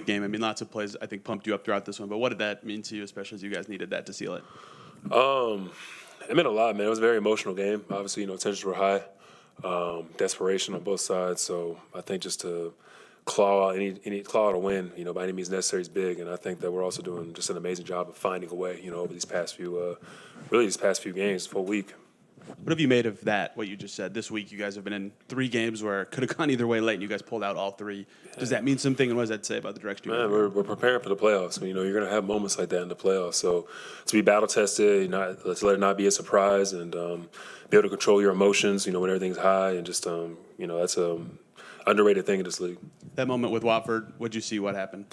the game. I mean, lots of plays I think pumped you up throughout this one, but what did that mean to you, especially as you guys needed that to seal it? It meant a lot, man. It was a very emotional game. Obviously, tensions were high, desperation on both sides. So I think just to claw out a win, by any means necessary is big. And I think that we're also doing just an amazing job of finding a way, over these past few, games, full week. What have you made of that, what you just said? This week, you guys have been in 3 games where it could have gone either way late, and you guys pulled out all 3. Does that mean something, and what does that say about the direction you're Man, we're preparing for the playoffs. You're going to have moments like that in the playoffs. So to be battle tested, let's let it not be a surprise, and be able to control your emotions, when everything's high, and just, that's a underrated thing in this league. That moment with Watford, what'd you see? What happened?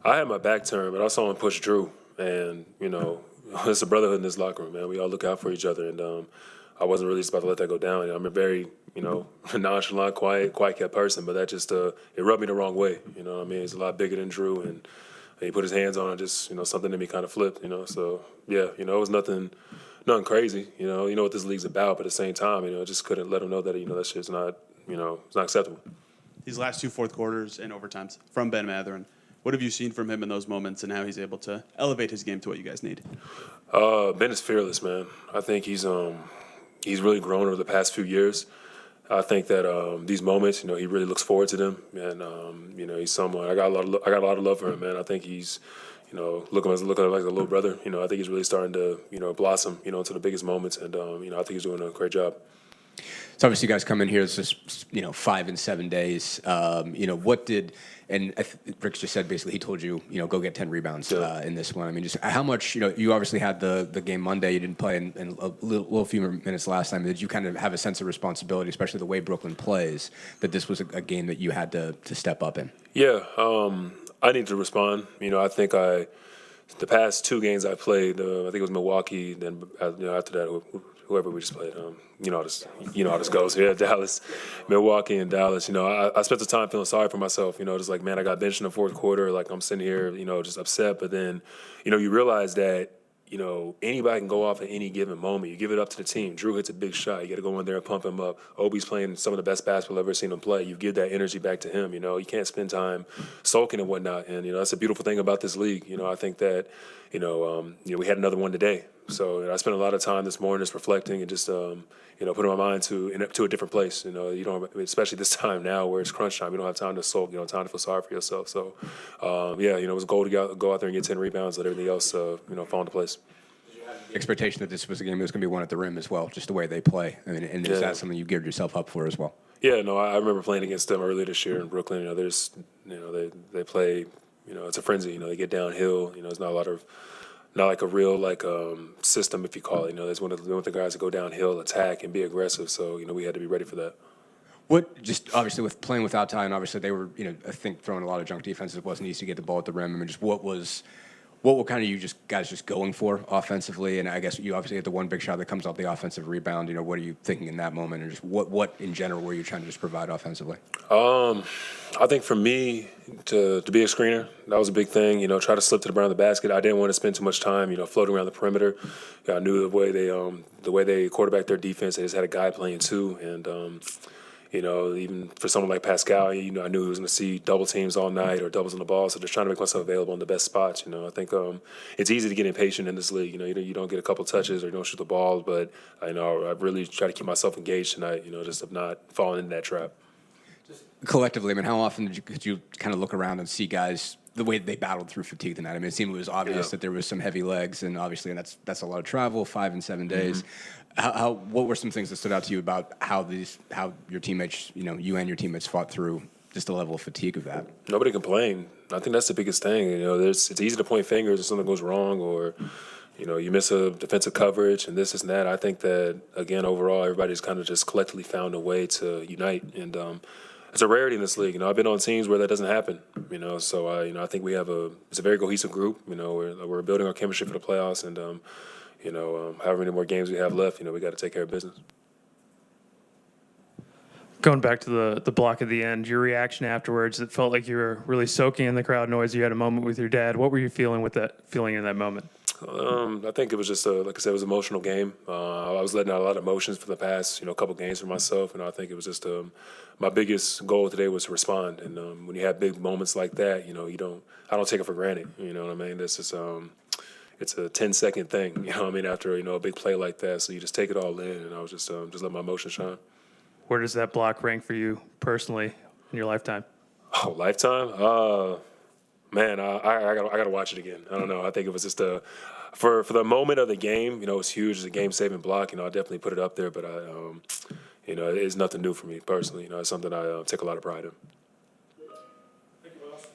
I had my back turned, but I saw him push Drew, and, it's a brotherhood in this locker room, man. We all look out for each other, and I wasn't really just about to let that go down. I'm a very, nonchalant, quiet kept person, but that just it rubbed me the wrong way. You know what I mean? He's a lot bigger than Drew, and he put his hands on it, just something in me kind of flipped. So yeah, it was nothing crazy. You know what this league's about, but at the same time, just couldn't let him know that that shit's not it's not acceptable. These last 2 fourth quarters and overtimes from Ben Matherin, what have you seen from him in those moments, and how he's able to elevate his game to what you guys need? Ben is fearless, man. I think he's really grown over the past few years. I think that these moments, he really looks forward to them, and he's someone I got a lot of love for him, man. I think he's, looking like a little brother. I think he's really starting to, blossom, into the biggest moments, and I think he's doing a great job. So obviously, you guys come in here. It's just 5 and 7 days. What did Rick just said basically he told you go get 10 rebounds in this one. I mean, just how much you obviously had the game Monday. You didn't play in a little few minutes last time. Did you kind of have a sense of responsibility, especially the way Brooklyn plays, that this was a game that you had to step up in? Yeah, I need to respond. I think the past 2 games I played. I think it was Milwaukee. Then after that, whoever we just played. How this goes. Yeah, Dallas, Milwaukee, and Dallas. I spent the time feeling sorry for myself. Just like, man, I got benched in the fourth quarter. Like, I'm sitting here, just upset. But then, you realize that, anybody can go off at any given moment. You give it up to the team. Drew hits a big shot. You got to go in there and pump him up. Obi's playing some of the best basketball I've ever seen him play. You give that energy back to him. You can't spend time sulking and whatnot. And, that's a beautiful thing about this league. I think that, we had another one today. So I spent a lot of time this morning just reflecting and just, putting my mind to a different place. You don't, especially this time now where it's crunch time. You don't have time to sulk. You don't have time to feel sorry for yourself. So, it was a goal to go out there and get 10 rebounds, let everything else, fall into place. Expectation that this was a game that was going to be won at the rim as well, just the way they play. I mean, and is that something you geared yourself up for as well? Yeah, no, I remember playing against them earlier this year in Brooklyn. They play, it's a frenzy. They get downhill. It's not like a real system, if you call it. There's one of the guys that go downhill, attack, and be aggressive. So we had to be ready for that. What just obviously with playing without Ty, and obviously they were I think throwing a lot of junk defenses. It wasn't easy to get the ball at the rim. I mean, just what were kind of you guys going for offensively? And I guess you obviously get the one big shot that comes off the offensive rebound. What are you thinking in that moment? And just what in general were you trying to just provide offensively? I think for me to be a screener, that was a big thing. Try to slip to the ground of the basket. I didn't want to spend too much time, floating around the perimeter. I knew the way they quarterbacked their defense. They just had a guy playing too, and even for someone like Pascal, I knew he was going to see double teams all night or doubles on the ball. So just trying to make myself available in the best spots. I think it's easy to get impatient in this league. You don't get a couple touches or you don't shoot the ball, but I really try to keep myself engaged tonight. Just of not falling into that trap. Collectively, I mean, how often could you kind of look around and see guys the way they battled through fatigue tonight? I mean, it seemed it was obvious that there was some heavy legs, and obviously, and that's a lot of travel, 5 and 7 days. Mm-hmm. What were some things that stood out to you about how your teammates, you and your teammates fought through just the level of fatigue of that? Nobody complained. I think that's the biggest thing. It's easy to point fingers if something goes wrong or. You miss a defensive coverage and this and that. I think that, again, overall, everybody's kind of just collectively found a way to unite. And it's a rarity in this league. I've been on teams where that doesn't happen. So I think it's a very cohesive group. We're building our chemistry for the playoffs, and however many more games we have left, we got to take care of business. Going back to the block at the end, your reaction afterwards, it felt like you were really soaking in the crowd noise. You had a moment with your dad. What were you feeling in that moment? I think it was just like I said, it was an emotional game. I was letting out a lot of emotions for the past, couple games for myself, and I think it was just my biggest goal today was to respond. And when you have big moments like that, I don't take it for granted. You know what I mean? This is it's a 10-second thing. You know what I mean? After a big play like that, so you just take it all in, and I was just let my emotions shine. Where does that block rank for you personally in your lifetime? Oh, lifetime? Man, I gotta watch it again. I don't know. I think it was just for the moment of the game. It was huge. It's a game-saving block. I definitely put it up there. But it's nothing new for me personally. It's something I take a lot of pride in.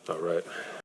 All right.